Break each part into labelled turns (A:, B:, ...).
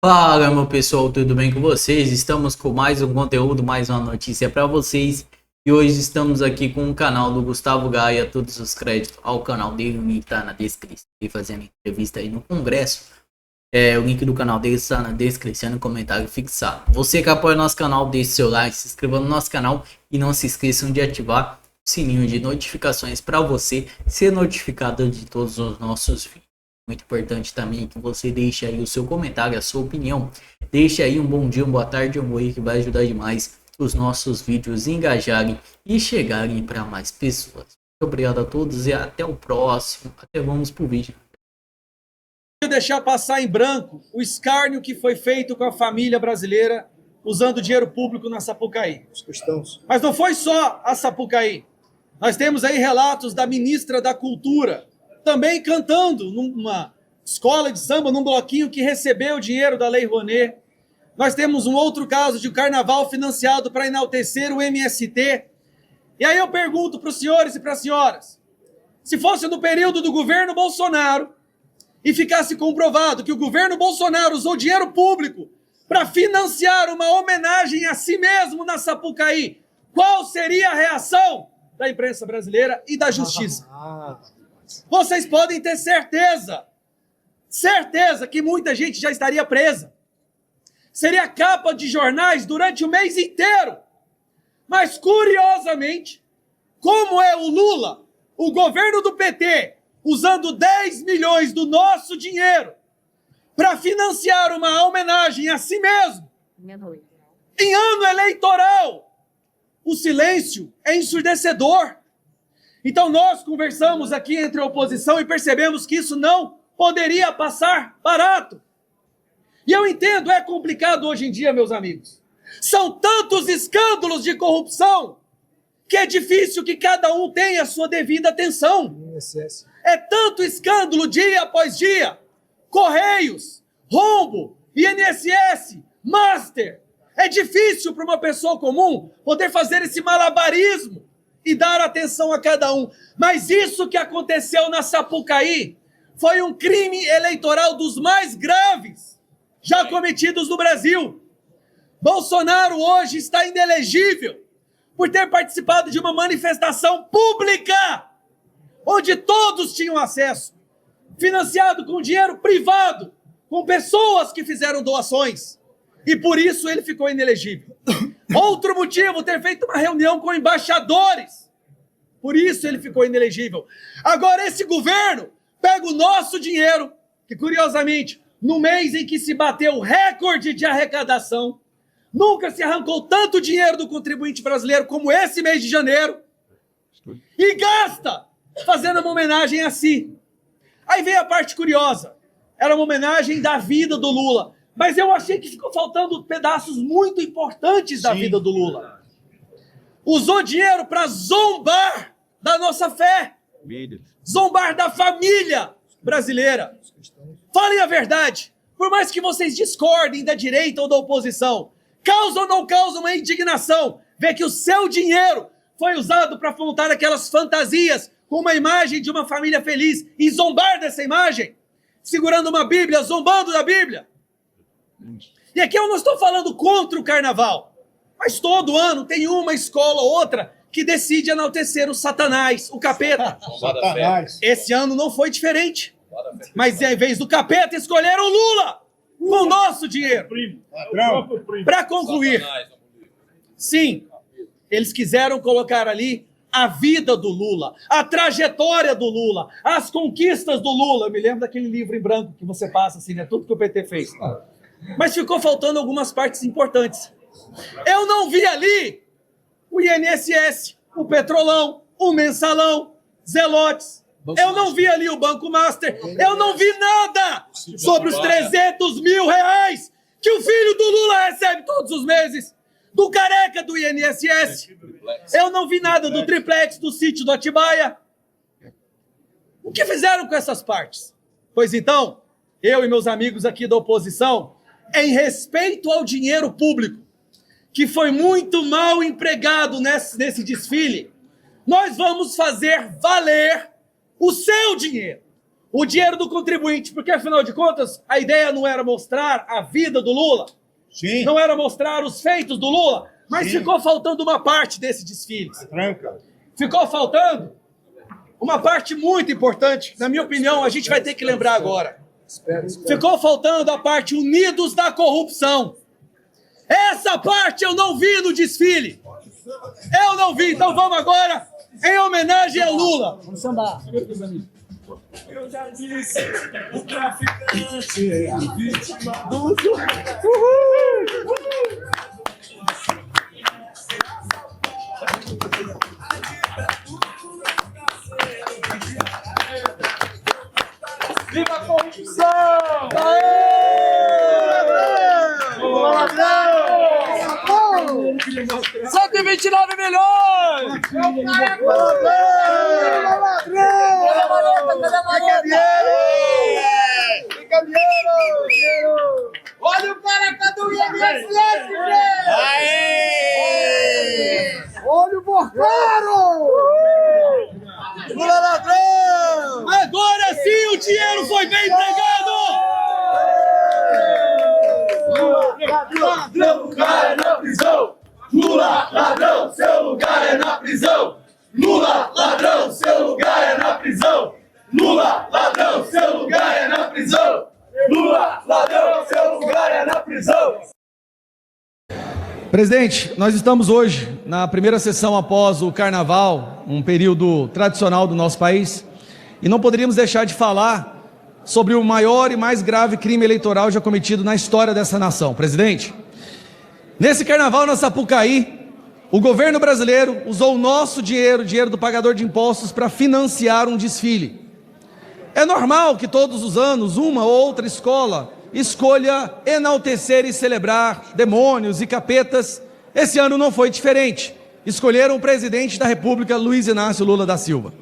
A: Fala, meu pessoal, tudo bem com vocês? Estamos com mais um conteúdo, mais uma notícia para vocês. E hoje estamos aqui com o canal do Gustavo Gaia. Todos os créditos ao canal dele, o link tá na descrição. E fazendo entrevista aí no Congresso. O link do canal dele está na descrição, no comentário fixado. Você que apoia nosso canal, deixe seu like, se inscreva no nosso canal e não se esqueçam de ativar o sininho de notificações para você ser notificado de todos os nossos vídeos. Muito importante também que você deixe aí o seu comentário, a sua opinião. Deixe aí um bom dia, uma boa tarde, um bom dia, que vai ajudar demais os nossos vídeos engajarem e chegarem para mais pessoas. Muito obrigado a todos e até o próximo. Até vamos pro vídeo.
B: Deixar passar em branco o escárnio que foi feito com a família brasileira usando dinheiro público na Sapucaí. Mas não foi só a Sapucaí. Nós temos aí relatos da ministra da Cultura também cantando numa escola de samba, num bloquinho que recebeu o dinheiro da Lei Rouanet. Nós temos um outro caso de um carnaval financiado para enaltecer o MST. E aí eu pergunto para os senhores e para as senhoras, se fosse no período do governo Bolsonaro e ficasse comprovado que o governo Bolsonaro usou dinheiro público para financiar uma homenagem a si mesmo na Sapucaí, qual seria a reação da imprensa brasileira e da justiça? Vocês podem ter certeza que muita gente já estaria presa. Seria capa de jornais durante o mês inteiro. Mas, curiosamente, como é o Lula, o governo do PT, usando 10 milhões do nosso dinheiro para financiar uma homenagem a si mesmo, em ano eleitoral, o silêncio é ensurdecedor. Então nós conversamos aqui entre a oposição e percebemos que isso não poderia passar barato. E eu entendo, é complicado hoje em dia, meus amigos. São tantos escândalos de corrupção que é difícil que cada um tenha a sua devida atenção. É tanto escândalo dia após dia. Correios, rombo, INSS, Master. É difícil para uma pessoa comum poder fazer esse malabarismo e dar atenção a cada um. Mas isso que aconteceu na Sapucaí foi um crime eleitoral dos mais graves já cometidos no Brasil. Bolsonaro hoje está inelegível por ter participado de uma manifestação pública onde todos tinham acesso, financiado com dinheiro privado, com pessoas que fizeram doações. E por isso ele ficou inelegível. Outro motivo, ter feito uma reunião com embaixadores. Por isso ele ficou inelegível. Agora esse governo pega o nosso dinheiro, que curiosamente, no mês em que se bateu o recorde de arrecadação, nunca se arrancou tanto dinheiro do contribuinte brasileiro como esse mês de janeiro, e gasta fazendo uma homenagem a si. Aí vem a parte curiosa. Era uma homenagem da vida do Lula. Mas eu achei que ficou faltando pedaços muito importantes da vida do Lula. Usou dinheiro para zombar da nossa fé. Zombar da família brasileira. Falem a verdade. Por mais que vocês discordem da direita ou da oposição, causa ou não causa uma indignação ver que o seu dinheiro foi usado para montar aquelas fantasias com uma imagem de uma família feliz e zombar dessa imagem, segurando uma Bíblia, zombando da Bíblia. E aqui eu não estou falando contra o carnaval, mas todo ano tem uma escola ou outra que decide enaltecer o Satanás, o capeta. Esse ano não foi diferente. Mas em vez do capeta, escolheram o Lula com o nosso dinheiro. Para concluir, sim, eles quiseram colocar ali a vida do Lula, a trajetória do Lula, as conquistas do Lula. Eu me lembro daquele livro em branco que você passa assim, né? Tudo que o PT fez. Mas ficou faltando algumas partes importantes. Eu não vi ali o INSS, o Petrolão, o Mensalão, Zelotes. Eu não vi ali o Banco Master. Eu não vi nada sobre os 300 mil reais que o filho do Lula recebe todos os meses. Do careca do INSS. Eu não vi nada do triplex, do sítio do Atibaia. O que fizeram com essas partes? Pois então, eu e meus amigos aqui da oposição, em respeito ao dinheiro público, que foi muito mal empregado nesse desfile, nós vamos fazer valer o seu dinheiro, o dinheiro do contribuinte, porque afinal de contas a ideia não era mostrar a vida do Lula,
C: Sim.
B: não era mostrar os feitos do Lula, mas
C: Sim.
B: ficou faltando uma parte desse desfile.
C: Tranca.
B: Ficou faltando uma parte muito importante, na minha opinião, a gente vai ter que lembrar agora. Ficou faltando a parte Unidos da Corrupção. Essa parte eu não vi no desfile. Eu não vi, então vamos agora em homenagem a Lula. Vamos sambar.
D: Eu já disse, o traficante é a vítima do... Viva a corrupção!
B: Lula ladrão! 129 milhões!
D: Olha o cara do INSS, velho!
C: Aê!
D: Olha o Borcaro!
C: Lula ladrão!
B: Agora sim o dinheiro foi bem empregado!
D: Ladrão, o cara é na prisão! Lula, ladrão, seu lugar é na prisão! Lula, ladrão, seu lugar é na prisão! Lula, ladrão, seu lugar é na prisão! Lula, ladrão, seu lugar é na prisão!
B: Presidente, nós estamos hoje na primeira sessão após o Carnaval, um período tradicional do nosso país, e não poderíamos deixar de falar sobre o maior e mais grave crime eleitoral já cometido na história dessa nação. Presidente, nesse Carnaval na Sapucaí, o governo brasileiro usou o nosso dinheiro, o dinheiro do pagador de impostos, para financiar um desfile. É normal que todos os anos uma ou outra escola escolha enaltecer e celebrar demônios e capetas. Esse ano não foi diferente. Escolheram o presidente da República, Luiz Inácio Lula da Silva.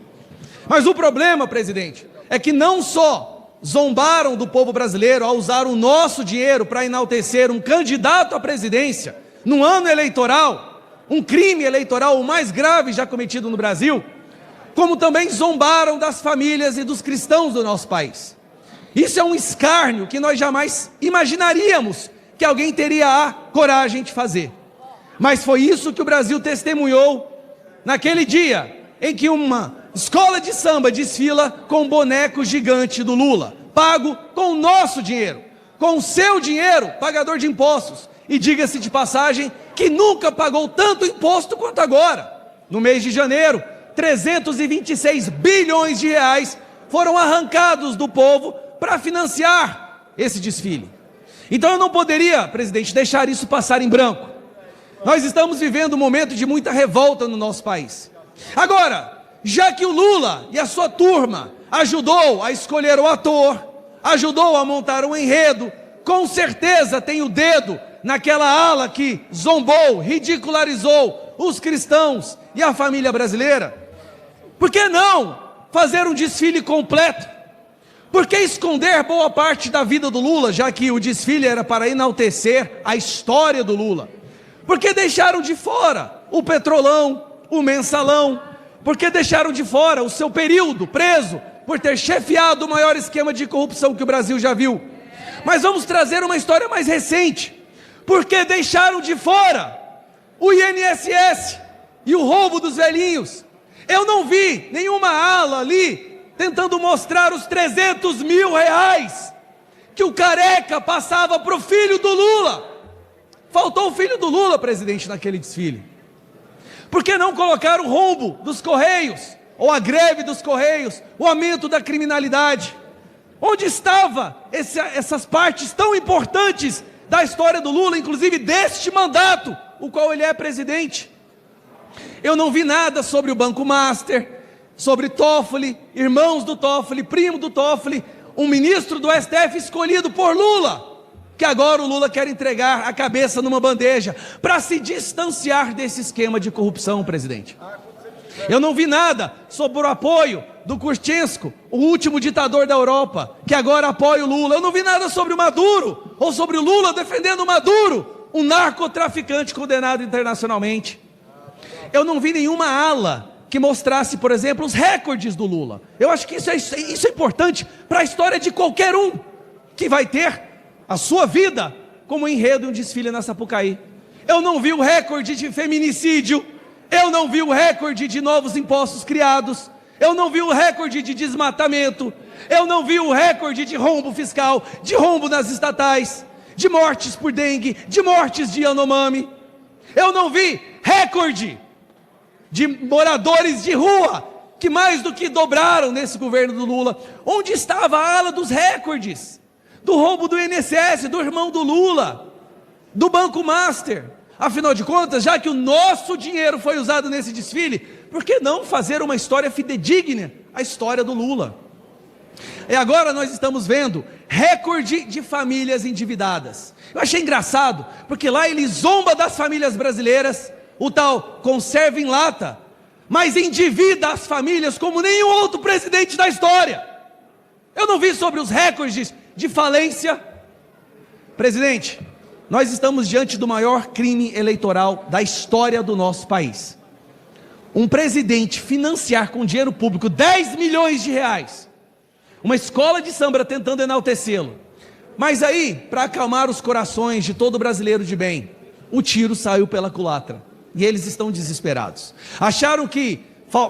B: Mas o problema, presidente, é que não só zombaram do povo brasileiro ao usar o nosso dinheiro para enaltecer um candidato à presidência num ano eleitoral, um crime eleitoral o mais grave já cometido no Brasil, como também zombaram das famílias e dos cristãos do nosso país. Isso é um escárnio que nós jamais imaginaríamos que alguém teria a coragem de fazer. Mas foi isso que o Brasil testemunhou naquele dia em que uma escola de samba desfila com um boneco gigante do Lula, pago com o nosso dinheiro, com o seu dinheiro, pagador de impostos. E diga-se de passagem que nunca pagou tanto imposto quanto agora. No mês de janeiro, 326 bilhões de reais foram arrancados do povo para financiar esse desfile. Então eu não poderia, presidente, deixar isso passar em branco. Nós estamos vivendo um momento de muita revolta no nosso país. Agora, já que o Lula e a sua turma ajudou a escolher o ator, ajudou a montar um enredo, com certeza tem o dedo naquela ala que zombou, ridicularizou os cristãos e a família brasileira. Por que não fazer um desfile completo? Por que esconder boa parte da vida do Lula, já que o desfile era para enaltecer a história do Lula? Por que deixaram de fora o Petrolão, o Mensalão? Por que deixaram de fora o seu período preso por ter chefiado o maior esquema de corrupção que o Brasil já viu? Mas vamos trazer uma história mais recente. Por que deixaram de fora o INSS e o roubo dos velhinhos? Eu não vi nenhuma ala ali tentando mostrar os 300 mil reais que o Careca passava para o filho do Lula. Faltou o filho do Lula, presidente, naquele desfile. Por que não colocar o rombo dos Correios, ou a greve dos Correios, o aumento da criminalidade? Onde estavam essas partes tão importantes da história do Lula, inclusive deste mandato, o qual ele é presidente? Eu não vi nada sobre o Banco Master, sobre Toffoli, irmãos do Toffoli, primo do Toffoli, um ministro do STF escolhido por Lula, que agora o Lula quer entregar a cabeça numa bandeja, para se distanciar desse esquema de corrupção, presidente. Eu não vi nada sobre o apoio do Kurchenko, o último ditador da Europa, que agora apoia o Lula. Eu não vi nada sobre o Maduro, ou sobre o Lula defendendo o Maduro, um narcotraficante condenado internacionalmente. Eu não vi nenhuma ala que mostrasse, por exemplo, os recordes do Lula. Eu acho que isso é importante para a história de qualquer um que vai ter a sua vida como enredo em um desfile na Sapucaí. Eu não vi o recorde de feminicídio, eu não vi o recorde de novos impostos criados, eu não vi o recorde de desmatamento, eu não vi o recorde de rombo fiscal, de rombo nas estatais, de mortes por dengue, de mortes de Yanomami. Eu não vi recorde de moradores de rua, que mais do que dobraram nesse governo do Lula. Onde estava a ala dos recordes? Do roubo do INSS, do irmão do Lula, do Banco Master. Afinal de contas, já que o nosso dinheiro foi usado nesse desfile, por que não fazer uma história fidedigna à história do Lula? E agora nós estamos vendo recorde de famílias endividadas. Eu achei engraçado, porque lá ele zomba das famílias brasileiras, o tal conserva em lata, mas endivida as famílias como nenhum outro presidente da história. Eu não vi sobre os recordes de falência. Presidente, nós estamos diante do maior crime eleitoral da história do nosso país. Um presidente financiar com dinheiro público 10 milhões de reais, uma escola de samba tentando enaltecê-lo, mas aí, para acalmar os corações de todo brasileiro de bem, o tiro saiu pela culatra, e eles estão desesperados. Acharam que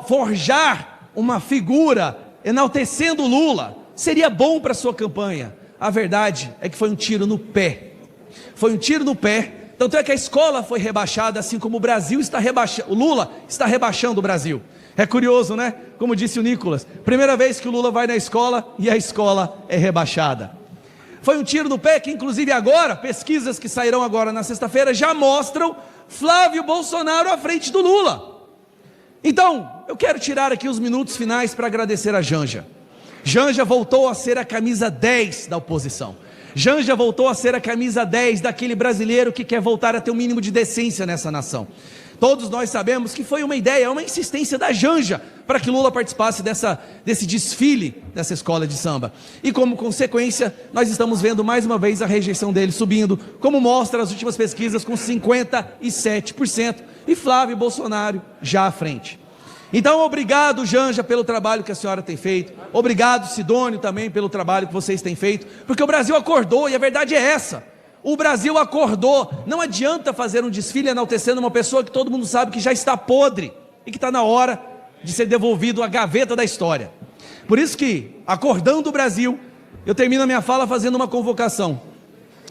B: forjar uma figura enaltecendo Lula seria bom para sua campanha. A verdade é que foi um tiro no pé. Foi um tiro no pé. Tanto é que a escola foi rebaixada, assim como o Brasil está rebaixando, o Lula está rebaixando o Brasil. É curioso, né? Como disse o Nicolas, primeira vez que o Lula vai na escola e a escola é rebaixada. Foi um tiro no pé que, inclusive agora, pesquisas que sairão agora na sexta-feira já mostram Flávio Bolsonaro à frente do Lula. Então, eu quero tirar aqui os minutos finais para agradecer a Janja. Janja voltou a ser a camisa 10 da oposição. Janja voltou a ser a camisa 10 daquele brasileiro que quer voltar a ter um mínimo de decência nessa nação. Todos nós sabemos que foi uma ideia, uma insistência da Janja para que Lula participasse desse desfile, dessa escola de samba. E como consequência, nós estamos vendo mais uma vez a rejeição dele subindo, como mostra as últimas pesquisas, com 57%, e Flávio Bolsonaro já à frente. Então, obrigado, Janja, pelo trabalho que a senhora tem feito. Obrigado, Sidônio, também pelo trabalho que vocês têm feito, porque o Brasil acordou, e a verdade é essa. O Brasil acordou. Não adianta fazer um desfile enaltecendo uma pessoa que todo mundo sabe que já está podre e que está na hora de ser devolvido à gaveta da história. Por isso que, acordando o Brasil, eu termino a minha fala fazendo uma convocação.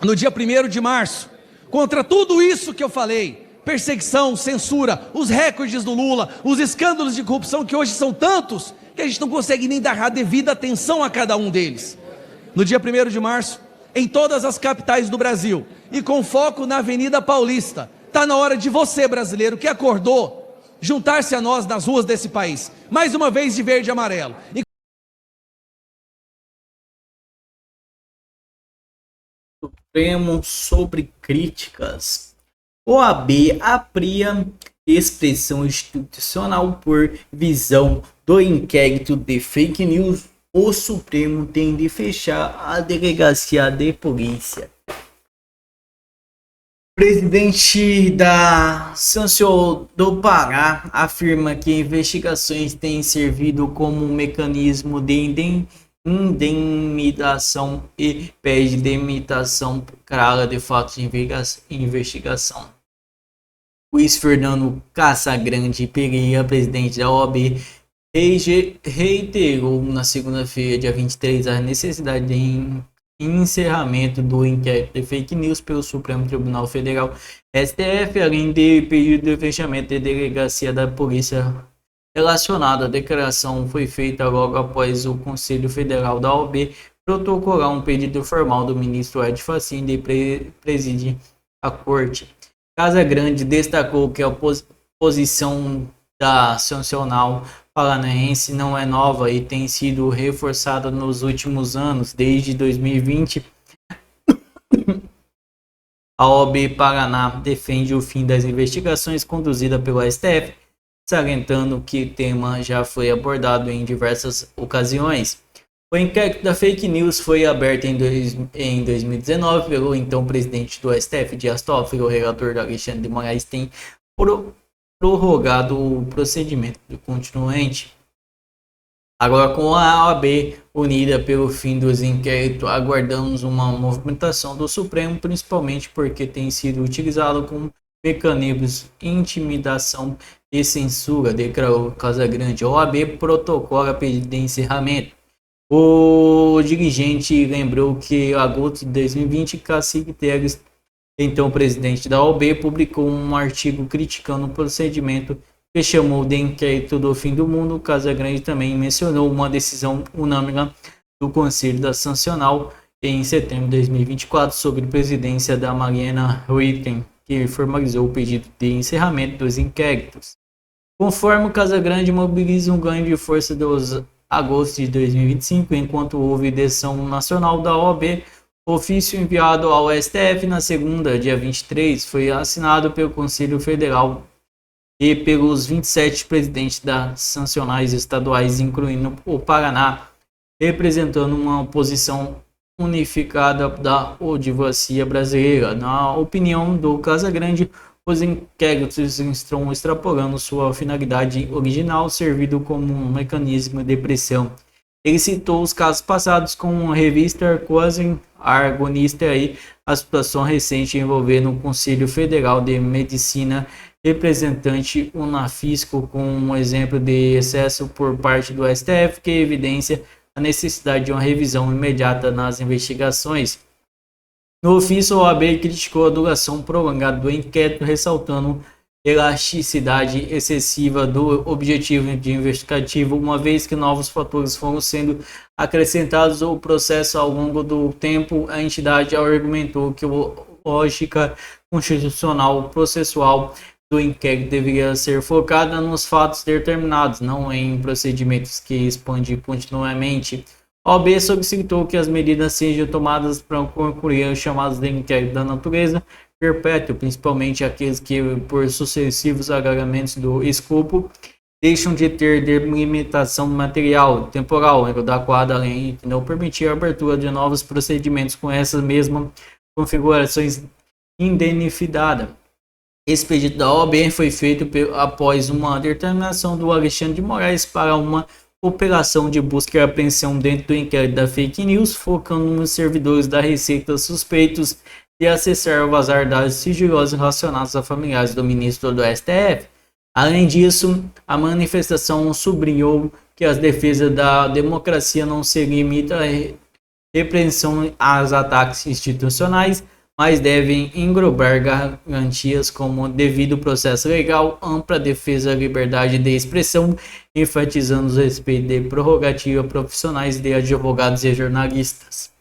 B: No dia 1º de março, contra tudo isso que eu falei, perseguição, censura, os recordes do Lula, os escândalos de corrupção que hoje são tantos, que a gente não consegue nem dar a devida atenção a cada um deles. No dia 1º de março, em todas as capitais do Brasil, e com foco na Avenida Paulista, está na hora de você, brasileiro, que acordou, juntar-se a nós nas ruas desse país, mais uma vez de verde e amarelo.
A: Supremo sobre críticas. OAB apria expressão institucional por visão do inquérito de fake news. O Supremo tem de fechar a delegacia de polícia. O presidente da Sanção do Pará afirma que investigações têm servido como um mecanismo de indenização e pede demissão clara de fatos de investigação. Luiz Fernando Casagrande Pereira, presidente da OAB, reiterou na segunda-feira, dia 23, a necessidade de encerramento do inquérito de fake news pelo Supremo Tribunal Federal, STF, além de pedir de fechamento de delegacia da polícia relacionada. A declaração foi feita logo após o Conselho Federal da OAB protocolar um pedido formal do ministro Ed Fachin de presidir a corte. Casagrande destacou que a posição da sancional paranaense não é nova e tem sido reforçada nos últimos anos. Desde 2020, a OAB Paraná defende o fim das investigações conduzidas pelo STF, salientando que o tema já foi abordado em diversas ocasiões. O inquérito da fake news foi aberto em 2019 pelo então presidente do STF, Dias Toffoli. O relator Alexandre de Moraes tem prorrogado o procedimento continuante. Agora, com a OAB unida pelo fim dos inquéritos, aguardamos uma movimentação do Supremo, principalmente porque tem sido utilizado como mecanismos de intimidação e censura, declarou Casagrande. A OAB protocola pedido de encerramento. O dirigente lembrou que em agosto de 2020, Cacique Teres, então presidente da OAB, publicou um artigo criticando o procedimento que chamou de inquérito do fim do mundo. Casagrande também mencionou uma decisão unânime do Conselho da Sancional em setembro de 2024 sobre presidência da Mariana Huizen, que formalizou o pedido de encerramento dos inquéritos. Conforme o Casagrande mobiliza um ganho de força dos agosto de 2025, enquanto houve decisão nacional da OAB, o ofício enviado ao STF na segunda, dia 23, foi assinado pelo Conselho Federal e pelos 27 presidentes das sancionais estaduais, incluindo o Paraná, representando uma posição unificada da advocacia brasileira. Na opinião do Casagrande, os inquéritos estão extrapolando sua finalidade original, servido como um mecanismo de pressão. Ele citou os casos passados com a revista quase argonista e a situação recente envolvendo o Conselho Federal de Medicina, representante Unafisco, com um exemplo de excesso por parte do STF que evidencia a necessidade de uma revisão imediata nas investigações. No ofício, a OAB criticou a duração prolongada do inquérito, ressaltando elasticidade excessiva do objetivo investigativo, uma vez que novos fatores foram sendo acrescentados ao processo ao longo do tempo. A entidade argumentou que a lógica constitucional processual do inquérito deveria ser focada nos fatos determinados, não em procedimentos que expandem continuamente. A OAB solicitou que as medidas sejam tomadas para concluir os chamados de inquérito da natureza perpétuo, principalmente aqueles que, por sucessivos agravamentos do escopo, deixam de ter delimitação material, temporal, adequada, além de não permitir a abertura de novos procedimentos com essas mesmas configurações indenificadas. Esse pedido da OAB foi feito após uma determinação do Alexandre de Moraes para uma operação de busca e apreensão dentro do inquérito da fake news, focando nos servidores da Receita suspeitos de acessar ou vazar dados sigilosos relacionados a familiares do ministro do STF. Além disso, a manifestação sublinhou que as defesas da democracia não se limitam à repreensão aos ataques institucionais, mas devem englobar garantias como devido processo legal, ampla defesa da liberdade de expressão, enfatizando o respeito de prerrogativas profissionais de advogados e jornalistas.